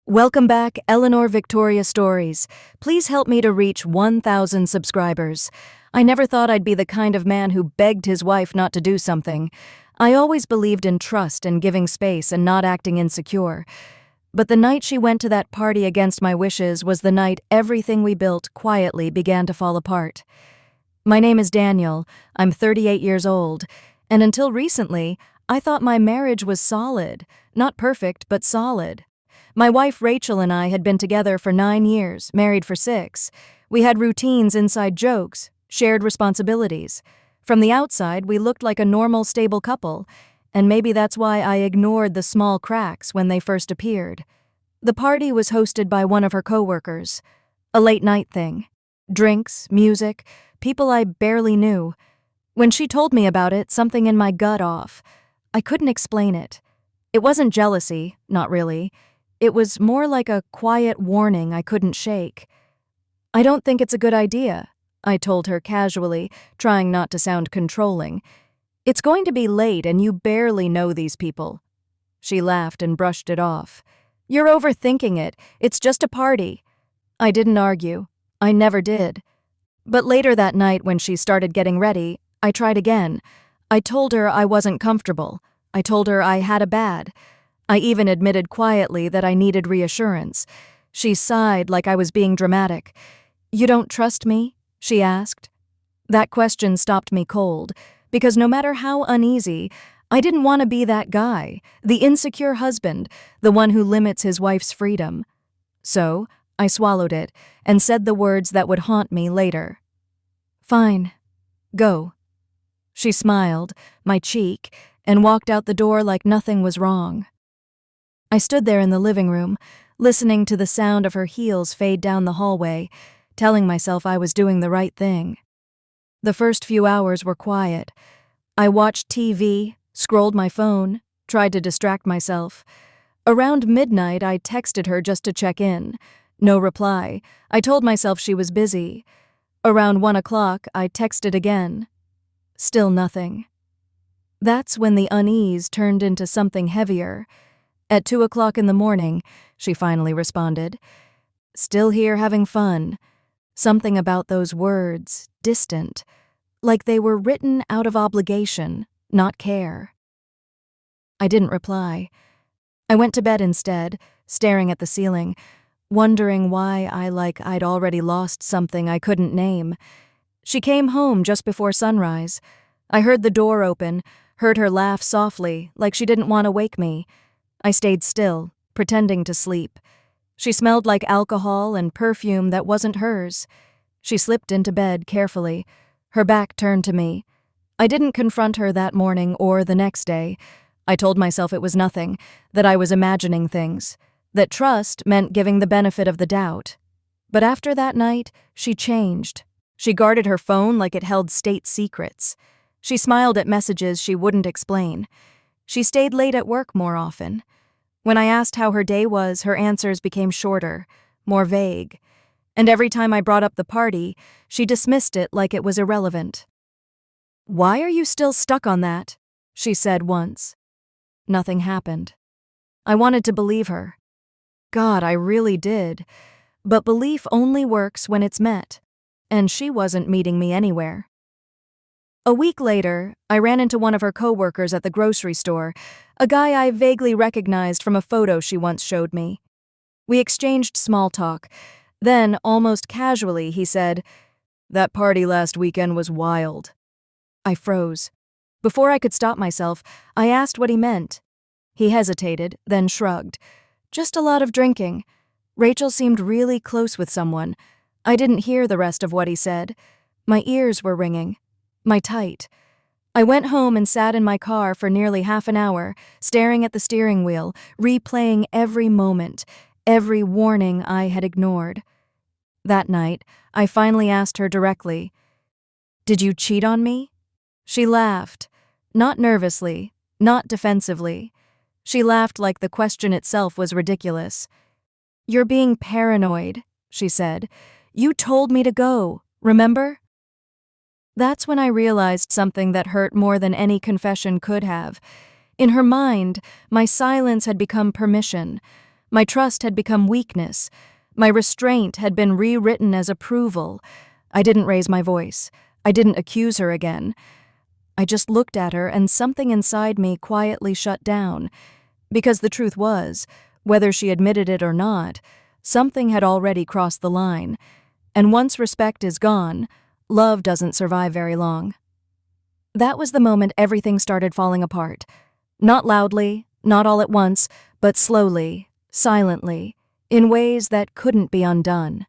Welcome back, Eleanor Victoria Stories. Please help me to reach 1,000 subscribers. I never thought I'd be the kind of man who begged his wife not to do something. I always believed in trust and giving space and not acting insecure. But the night she went to that party against my wishes was the night everything we built quietly began to fall apart. My name is Daniel. I'm 38 years old, and until recently, I thought my marriage was solid. Not perfect, but solid. My wife Rachel and I had been together for 9 years, married for 6. We had routines, inside jokes, shared responsibilities. From the outside, we looked like a normal, stable couple, and maybe that's why I ignored the small cracks when they first appeared. The party was hosted by one of her coworkers. A late-night thing. Drinks, music, people I barely knew. When she told me about it, something in my gut off. I couldn't explain it. It wasn't jealousy, not really. It was more like a quiet warning I couldn't shake. "I don't think it's a good idea," I told her casually, trying not to sound controlling. "It's going to be late and you barely know these people." She laughed and brushed it off. "You're overthinking it. It's just a party." I didn't argue. I never did. But later that night when she started getting ready, I tried again. I told her I wasn't comfortable. I told her I had a bad. I even admitted quietly that I needed reassurance. She sighed like I was being dramatic. "You don't trust me?" she asked. That question stopped me cold, because no matter how uneasy, I didn't want to be that guy, the insecure husband, the one who limits his wife's freedom. So, I swallowed it and said the words that would haunt me later. "Fine. Go." She smiled, my cheek, and walked out the door like nothing was wrong. I stood there in the living room, listening to the sound of her heels fade down the hallway, telling myself I was doing the right thing. The first few hours were quiet. I watched TV, scrolled my phone, tried to distract myself. Around midnight, I texted her just to check in. No reply. I told myself she was busy. Around 1 o'clock, I texted again. Still nothing. That's when the unease turned into something heavier. At 2 o'clock in the morning, she finally responded. "Still here having fun." Something about those words, distant, like they were written out of obligation, not care. I didn't reply. I went to bed instead, staring at the ceiling, wondering why I'd already lost something I couldn't name. She came home just before sunrise. I heard the door open, heard her laugh softly, like she didn't want to wake me. I stayed still, pretending to sleep. She smelled like alcohol and perfume that wasn't hers. She slipped into bed carefully, her back turned to me. I didn't confront her that morning or the next day. I told myself it was nothing, that I was imagining things, that trust meant giving the benefit of the doubt. But after that night, she changed. She guarded her phone like it held state secrets. She smiled at messages she wouldn't explain. She stayed late at work more often. When I asked how her day was, her answers became shorter, more vague. And every time I brought up the party, she dismissed it like it was irrelevant. "Why are you still stuck on that?" she said once. Nothing happened. I wanted to believe her. God, I really did. But belief only works when it's met. And she wasn't meeting me anywhere. A week later, I ran into one of her coworkers at the grocery store, a guy I vaguely recognized from a photo she once showed me. We exchanged small talk. Then, almost casually, he said, "That party last weekend was wild." I froze. Before I could stop myself, I asked what he meant. He hesitated, then shrugged. "Just a lot of drinking. Rachel seemed really close with someone." I didn't hear the rest of what he said. My ears were ringing. My tight. I went home and sat in my car for nearly half an hour, staring at the steering wheel, replaying every moment, every warning I had ignored. That night, I finally asked her directly, "Did you cheat on me?" She laughed. Not nervously, not defensively. She laughed like the question itself was ridiculous. "You're being paranoid," she said. "You told me to go, remember?" That's when I realized something that hurt more than any confession could have. In her mind, my silence had become permission. My trust had become weakness. My restraint had been rewritten as approval. I didn't raise my voice. I didn't accuse her again. I just looked at her, and something inside me quietly shut down. Because the truth was, whether she admitted it or not, something had already crossed the line. And once respect is gone, love doesn't survive very long. That was the moment everything started falling apart. Not loudly, not all at once, but slowly, silently, in ways that couldn't be undone.